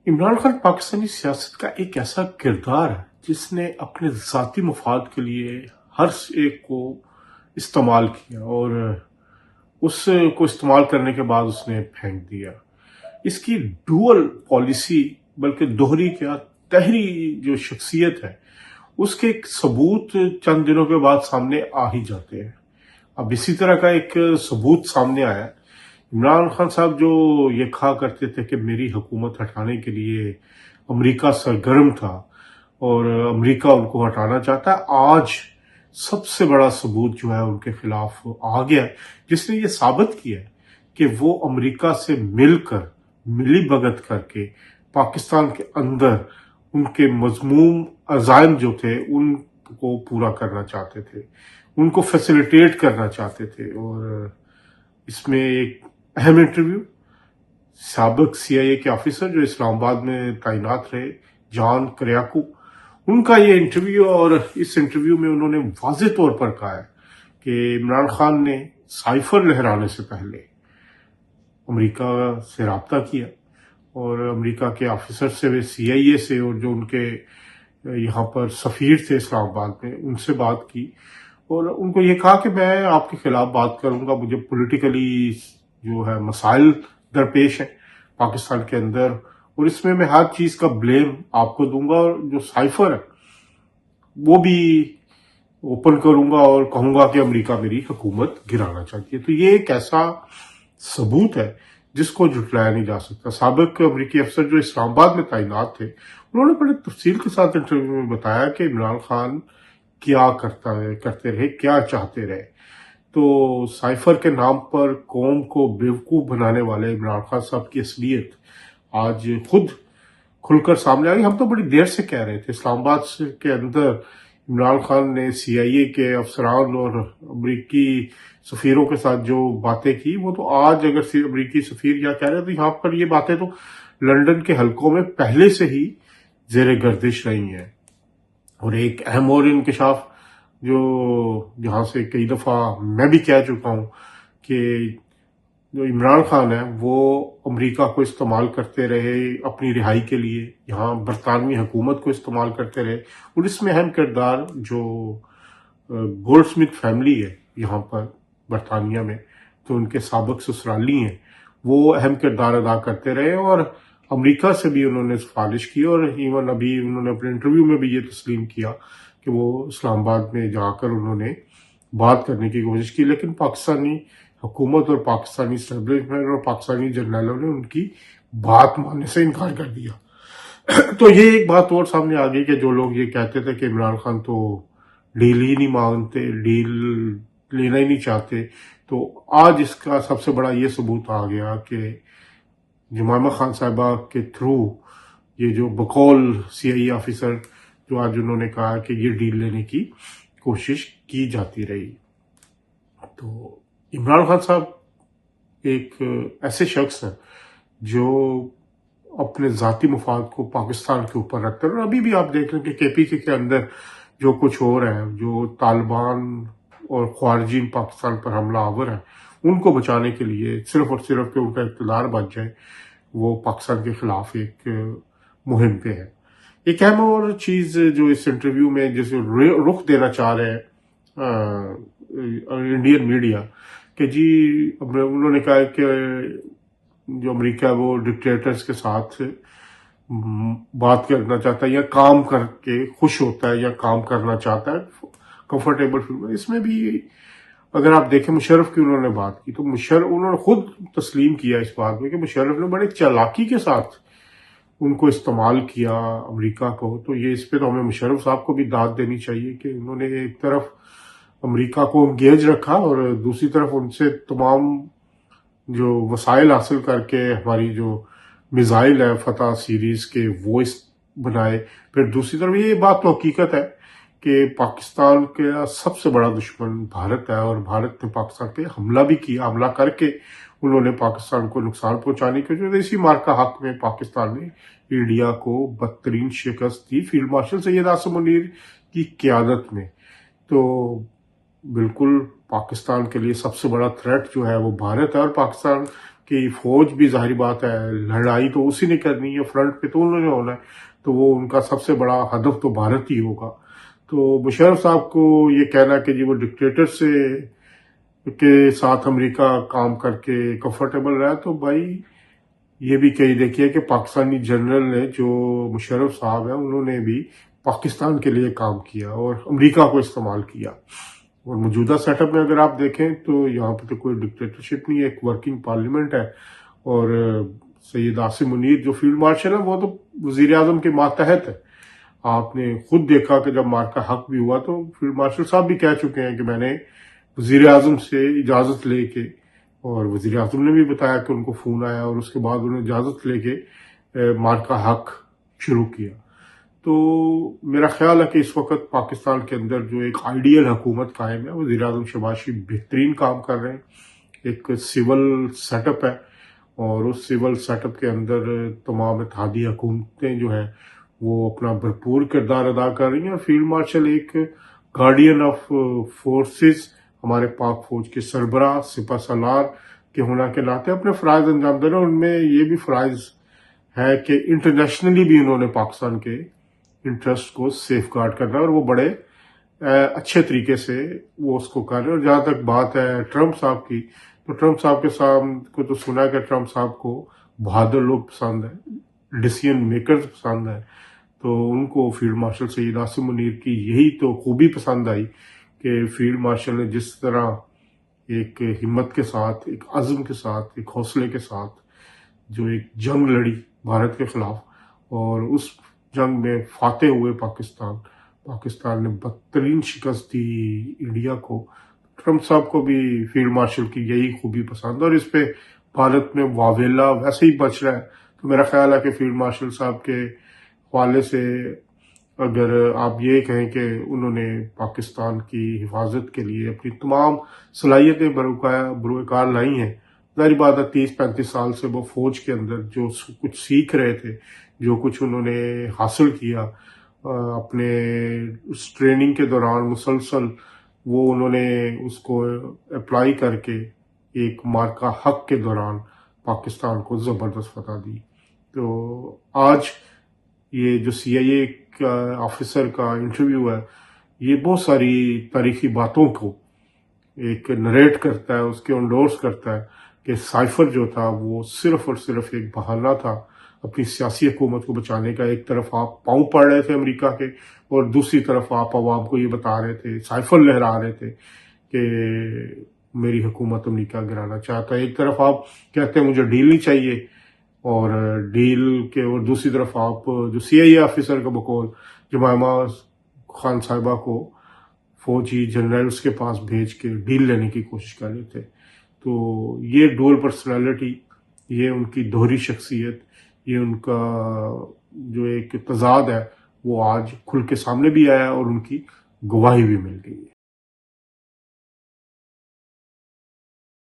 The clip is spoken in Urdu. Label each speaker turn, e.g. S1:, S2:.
S1: عمران خان پاکستانی سیاست کا ایک ایسا کردار ہے جس نے اپنے ذاتی مفاد کے لیے ہر ایک کو استعمال کیا اور اس کو استعمال کرنے کے بعد اس نے پھینک دیا۔ اس کی ڈوئل پالیسی بلکہ دوہری کیا تہری جو شخصیت ہے اس کے ایک ثبوت چند دنوں کے بعد سامنے آ ہی جاتے ہیں۔ اب اسی طرح کا ایک ثبوت سامنے آیا۔ عمران خان صاحب جو یہ کہا کرتے تھے کہ میری حکومت ہٹانے کے لیے امریکہ سرگرم تھا اور امریکہ ان کو ہٹانا چاہتا ہے، آج سب سے بڑا ثبوت جو ہے ان کے خلاف آ گیا ہے، جس نے یہ ثابت کیا ہے کہ وہ امریکہ سے مل کر ملی بھگت کر کے پاکستان کے اندر ان کے مذموم عزائم جو تھے ان کو پورا کرنا چاہتے تھے، ان کو فیسیلیٹیٹ کرنا چاہتے تھے۔ اور اس میں ایک اہم انٹرویو سابق سی آئی اے کے آفیسر جو اسلام آباد میں تعینات رہے، جان کریاکو، ان کا یہ انٹرویو، اور اس انٹرویو میں انہوں نے واضح طور پر کہا ہے کہ عمران خان نے سائفر لہرانے سے پہلے امریکہ سے رابطہ کیا اور امریکہ کے آفیسر سے، سی آئی اے سے، اور جو ان کے یہاں پر سفیر تھے اسلام آباد میں، ان سے بات کی اور ان کو یہ کہا کہ میں آپ کے خلاف بات کروں گا، مجھے پولیٹیکلی جو ہے مسائل درپیش ہیں پاکستان کے اندر، اور اس میں ہر چیز کا بلیم آپ کو دوں گا، اور جو سائفر ہے وہ بھی اوپن کروں گا اور کہوں گا کہ امریکہ میری حکومت گرانا چاہتی ہے۔ تو یہ ایک ایسا ثبوت ہے جس کو جھٹلایا نہیں جا سکتا۔ سابق امریکی افسر جو اسلام آباد میں تعینات تھے، انہوں نے بڑے تفصیل کے ساتھ انٹرویو میں بتایا کہ عمران خان کیا کرتے رہے، کیا چاہتے رہے۔ تو سائفر کے نام پر قوم کو بیوقوف بنانے والے عمران خان صاحب کی اصلیت آج خود کھل کر سامنے آ گئی۔ ہم تو بڑی دیر سے کہہ رہے تھے، اسلام آباد کے اندر عمران خان نے سی آئی اے کے افسران اور امریکی سفیروں کے ساتھ جو باتیں کی، وہ تو آج اگر امریکی سفیر کیا کہہ رہے ہیں تو یہاں پر یہ باتیں تو لندن کے حلقوں میں پہلے سے ہی زیر گردش رہی ہیں۔ اور ایک اہم اور انکشاف جو جہاں سے کئی دفعہ میں بھی کہہ چکا ہوں کہ جو عمران خان ہے وہ امریکہ کو استعمال کرتے رہے اپنی رہائی کے لیے، یہاں برطانوی حکومت کو استعمال کرتے رہے، اور اس میں اہم کردار جو گولڈ سمتھ فیملی ہے یہاں پر برطانیہ میں، تو ان کے سابق سسرالی ہیں، وہ اہم کردار ادا کرتے رہے، اور امریکہ سے بھی انہوں نے سفارش کی، اور ایون ابھی انہوں نے اپنے انٹرویو میں بھی یہ تسلیم کیا کہ وہ اسلام آباد میں جا کر انہوں نے بات کرنے کی کوشش کی، لیکن پاکستانی حکومت اور پاکستانی اسٹیبلشمنٹ اور پاکستانی جرنیلوں نے ان کی بات ماننے سے انکار کر دیا۔ تو یہ ایک بات اور سامنے آ گئی کہ جو لوگ یہ کہتے تھے کہ عمران خان تو ڈیل ہی نہیں مانگتے، ڈیل لینا ہی نہیں چاہتے، تو آج اس کا سب سے بڑا یہ ثبوت آ گیا کہ جمائمہ خان صاحبہ کے تھرو یہ جو بقول سی آئی اے آفیسر جو آج انہوں نے کہا کہ یہ ڈیل لینے کی کوشش کی جاتی رہی۔ تو عمران خان صاحب ایک ایسے شخص ہیں جو اپنے ذاتی مفاد کو پاکستان کے اوپر رکھتے ہیں، اور ابھی بھی آپ دیکھ لیں کہ کے پی کے اندر جو کچھ ہو رہا ہے، جو طالبان اور خارجین پاکستان پر حملہ آور ہیں، ان کو بچانے کے لیے صرف اور صرف کہ ان کا اقتدار بچ جائے، وہ پاکستان کے خلاف ایک مہم پہ ہے۔ ایک اہم اور چیز جو اس انٹرویو میں جسے رخ دینا چاہ رہے ہیں انڈین میڈیا کہ جی انہوں نے کہا کہ جو امریکہ ہے وہ ڈکٹیٹرز کے ساتھ بات کرنا چاہتا ہے یا کام کر کے خوش ہوتا ہے یا کام کرنا چاہتا ہے کمفرٹیبل فیل۔ اس میں بھی اگر آپ دیکھیں مشرف کی انہوں نے بات کی تو انہوں نے خود تسلیم کیا اس بات میں کہ مشرف نے بڑے چالاکی کے ساتھ ان کو استعمال کیا امریکہ کو۔ تو یہ اس پہ تو ہمیں مشرف صاحب کو بھی داد دینی چاہیے کہ انہوں نے ایک طرف امریکہ کو انگیج رکھا اور دوسری طرف ان سے تمام جو وسائل حاصل کر کے ہماری جو میزائل ہے فتح سیریز کے وہ بنائے۔ پھر دوسری طرف یہ بات تو حقیقت ہے کہ پاکستان کا سب سے بڑا دشمن بھارت ہے، اور بھارت نے پاکستان پہ حملہ بھی کیا، حملہ کر کے انہوں نے پاکستان کو نقصان پہنچانے کی وجہ سے اسی مارکہ حق میں پاکستان نے انڈیا کو بدترین شکست دی فیلڈ مارشل سید عاصم منیر کی قیادت میں۔ تو بالکل پاکستان کے لیے سب سے بڑا تھریٹ جو ہے وہ بھارت ہے، اور پاکستان کی فوج بھی ظاہری بات ہے لڑائی تو اسی نے کرنی ہے، فرنٹ پہ تو انہوں نے ہونا ہے، تو وہ ان کا سب سے بڑا ہدف تو بھارت ہی ہوگا۔ تو مشرف صاحب کو یہ کہنا کہ جی وہ ڈکٹیٹر سے کے ساتھ امریکہ کام کر کے کمفرٹیبل رہا، تو بھائی یہ بھی کہی دیکھیے کہ پاکستانی جنرل نے جو مشرف صاحب ہیں انہوں نے بھی پاکستان کے لیے کام کیا اور امریکہ کو استعمال کیا۔ اور موجودہ سیٹ اپ میں اگر آپ دیکھیں تو یہاں پہ تو کوئی ڈکٹیٹرشپ نہیں ہے، ایک ورکنگ پارلیمنٹ ہے، اور سید عاصم منیر جو فیلڈ مارشل ہے وہ تو وزیر اعظم کے ماتحت ہے۔ آپ نے خود دیکھا کہ جب مارکا حق بھی ہوا تو فیلڈ مارشل صاحب بھی کہہ چکے ہیں کہ میں نے وزیر اعظم سے اجازت لے کے، اور وزیر اعظم نے بھی بتایا کہ ان کو فون آیا اور اس کے بعد انہوں نے اجازت لے کے مارکا حق شروع کیا۔ تو میرا خیال ہے کہ اس وقت پاکستان کے اندر جو ایک آئیڈیل حکومت قائم ہے، وزیر اعظم شہباز شریف بہترین کام کر رہے ہیں، ایک سول سیٹ اپ ہے، اور اس سول سیٹ اپ کے اندر تمام اتحادی حکومتیں جو ہیں وہ اپنا بھرپور کردار ادا کر رہی ہیں، اور فیلڈ مارشل ایک گارڈین آف فورسز، ہمارے پاک فوج کے سربراہ سپہ سالار کے ہونا کے ناطے اپنے فرائض انجام دے رہے ہیں۔ ان میں یہ بھی فرائض ہے کہ انٹرنیشنلی بھی انہوں نے پاکستان کے انٹرسٹ کو سیف گارڈ کرنا ہے، اور وہ بڑے اچھے طریقے سے وہ اس کو کر رہے ہیں۔ اور جہاں تک بات ہے ٹرمپ صاحب کی، تو ٹرمپ صاحب کے سامنے کو تو سنا ہے کہ ٹرمپ صاحب کو بہادر لوگ پسند ہیں، ڈیسیژن میکرز پسند ہیں، تو ان کو فیلڈ مارشل سید عاصم منیر کی یہی تو خوبی پسند آئی کہ فیلڈ مارشل نے جس طرح ایک ہمت کے ساتھ، ایک عزم کے ساتھ، ایک حوصلے کے ساتھ جو ایک جنگ لڑی بھارت کے خلاف، اور اس جنگ میں فاتح ہوئے پاکستان نے بدترین شکست دی انڈیا کو۔ ٹرمپ صاحب کو بھی فیلڈ مارشل کی یہی خوبی پسند ہے، اور اس پہ بھارت میں واویلا ویسے ہی بچ رہا ہے۔ تو میرا خیال ہے کہ فیلڈ مارشل صاحب کے حوالے سے اگر آپ یہ کہیں کہ انہوں نے پاکستان کی حفاظت کے لیے اپنی تمام صلاحیتیں بروئے کار لائی ہیں، ظاہری بات ہے 30-35 سال سے وہ فوج کے اندر جو کچھ سیکھ رہے تھے، جو کچھ انہوں نے حاصل کیا اپنے اس ٹریننگ کے دوران مسلسل، وہ انہوں نے اس کو اپلائی کر کے ایک مارکا حق کے دوران پاکستان کو زبردست فتح دی۔ تو آج یہ جو سی آئی اے کا آفیسر کا انٹرویو ہے، یہ بہت ساری تاریخی باتوں کو ایک نریٹ کرتا ہے، اس کے انڈورس کرتا ہے کہ سائفر جو تھا وہ صرف اور صرف ایک بہانہ تھا اپنی سیاسی حکومت کو بچانے کا۔ ایک طرف آپ پاؤں پڑ رہے تھے امریکہ کے، اور دوسری طرف آپ عوام کو یہ بتا رہے تھے، سائفر لہرا رہے تھے کہ میری حکومت امریکہ گرانا چاہتا ہے۔ ایک طرف آپ کہتے ہیں مجھے ڈیل نہیں چاہیے، اور ڈیل کے، اور دوسری طرف آپ جو سی آئی اے آفیسر کا بقول جمائمہ خان صاحبہ کو فوجی جنرلز کے پاس بھیج کے ڈیل لینے کی کوشش کر رہے تھے۔ تو یہ ڈول پرسنالٹی، یہ ان کی دوہری شخصیت، یہ ان کا جو ایک تضاد ہے وہ آج کھل کے سامنے بھی آیا اور ان کی گواہی بھی مل گئی ہے۔